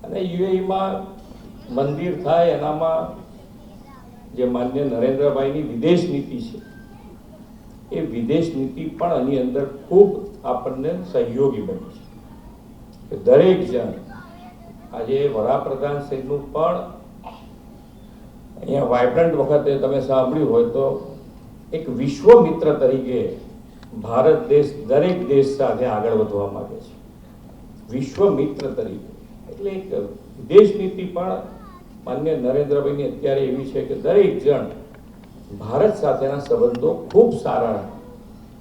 અને યુએઈમાં મંદિર થાય એનામાં જે માન્ય નરેન્દ્રભાઈની વિદેશ નીતિ છે એ વિદેશ નીતિ પણ આની અંદર ખૂબ આપણને સહયોગી બની છે કે દરેક જણ આજે વડાપ્રધાન શ્રીનું પણ અહીંયા વાઇબ્રન્ટ વખતે તમે સાંભળ્યું હોય તો એક વિશ્વ મિત્ર તરીકે ભારત દેશ દરેક દેશ સાથે આગળ વધવા માંગે છે વિશ્વ મિત્ર તરીકે એટલે એક વિદેશ નીતિ પણ માન્ય નરેન્દ્રભાઈની અત્યારે એવી છે કે દરેક જણ ભારત સાથેના સંબંધો ખૂબ સારા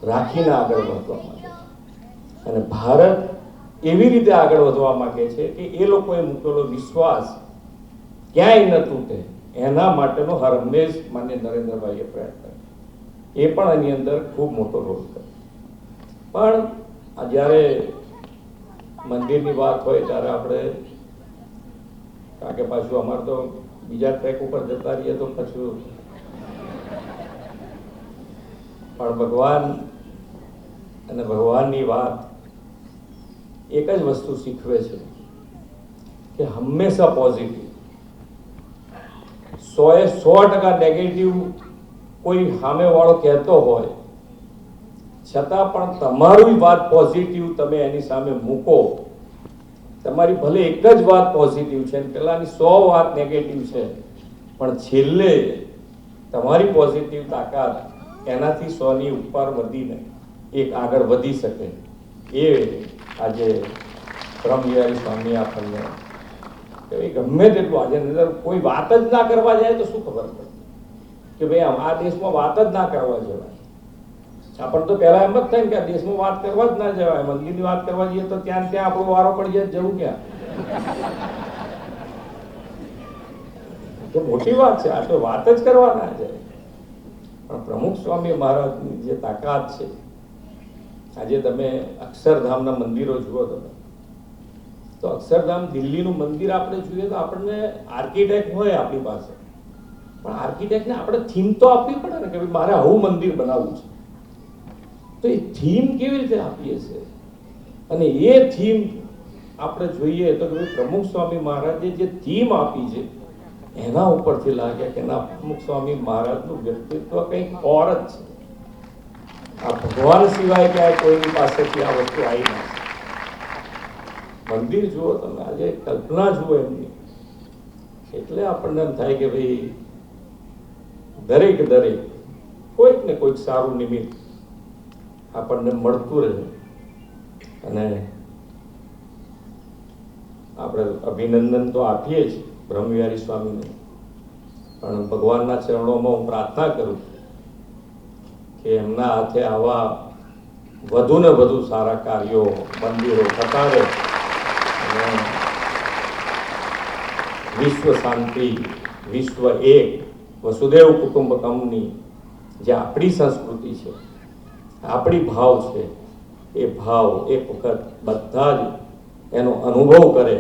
રાખીને આગળ વધવા માંગે છે અને ભારત એવી રીતે આગળ વધવા માંગે છે કે એ લોકોએ મૂકેલો વિશ્વાસ ક્યાંય ન તૂટે એના માટેનો હર હંમેશ માન્ય નરેન્દ્રભાઈએ પ્રયત્ન એ પણ આની અંદર ખૂબ મોટો રોલ કર્યો પણ જ્યારે મંદિરની વાત હોય ત્યારે આપણે કારણ કે પાછું અમારે તો બીજા ટ્રેક ઉપર જતા રહીએ તો પાછું પણ ભગવાન અને ભગવાનની વાત એક જ વસ્તુ શીખવે છે કે હંમેશા પોઝિટિવ 100% નેગેટિવ કોઈ સામેવાળો કહેતો હોય છતાં પણ તમારી વાત પોઝિટિવ તમે એની સામે મૂકો તમારી ભલે એક જ વાત પોઝિટિવ છે પેલાની 100 વાત નેગેટિવ છે પણ છેલ્લે તમારી પોઝિટિવ તાકાત એનાથી 100ની ઉપર વધીને એક આગળ વધી શકે એ આજે બ્રહ્મવિહારી સ્વામી આપણને ગમે તેટલું આજે અંદર કોઈ વાત જ ના કરવા જાય તો શું ખબર પડે કે ભાઈ આ દેશમાં વાત જ ના કરવા જવાય આપણને તો પહેલા એમ જ થાય કે આ દેશમાં વાત કરવા જ ના જવાય મંદિરની વાત કરવા જઈએ તો ત્યાં આપણો વારો પડી જાય જવું ક્યાં તો મોટી વાત છે આ તો વાત જ કરવા ના જાય પણ પ્રમુખ સ્વામી મહારાજની જે તાકાત છે આજે તમે અક્ષરધામના મંદિરો જુઓ તમે તો અક્ષરધામ દિલ્હીનું મંદિર આપણે જોઈએ તો આપણને આર્કિટેક્ટ હોય આપણી પાસે પણ આર્કિટેક્ટને આપણે થીમ તો આપવી પડે ને કે ભાઈ મારે આવું મંદિર બનાવવું છે તો એ થીમ કેવી રીતે આપીએ છીએ અને એ થીમ આપણે જોઈએ તો કે ભાઈ પ્રમુખ સ્વામી મહારાજે જે થીમ આપી છે એના ઉપરથી લાગે કે ના પ્રમુખ સ્વામી મહારાજનું વ્યક્તિત્વ કંઈક ઓર જ છે આ ભગવાન સિવાય ક્યાંય કોઈની પાસેથી આ વસ્તુ આવી ના મંદિર જુઓ તમે આજે કલ્પના જુઓ એમની એટલે આપણને એમ થાય કે ભાઈ દરેક કોઈક ને કોઈક સારું નિમિત્ત આપણને મળતું રહે અને આપણે અભિનંદન તો આપીએ જ બ્રહ્મવિહારી સ્વામીને પણ ભગવાનના ચરણોમાં હું પ્રાર્થના કરું કે એમના હાથે આવા વધુ ને વધુ સારા કાર્યો મંદિરો થતા રહે અને વિશ્વ શાંતિ વિશ્વ એક વસુદેવ કુટુંબકમની જે આપણી સંસ્કૃતિ છે આપણી ભાવ છે એ ભાવ એક વખત બધા જ એનો અનુભવ કરે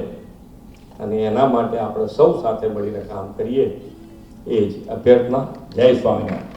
અને એના માટે આપણે સૌ સાથે મળીને કામ કરીએ એ જ અભ્યર્થના જય સ્વામિનારાયણ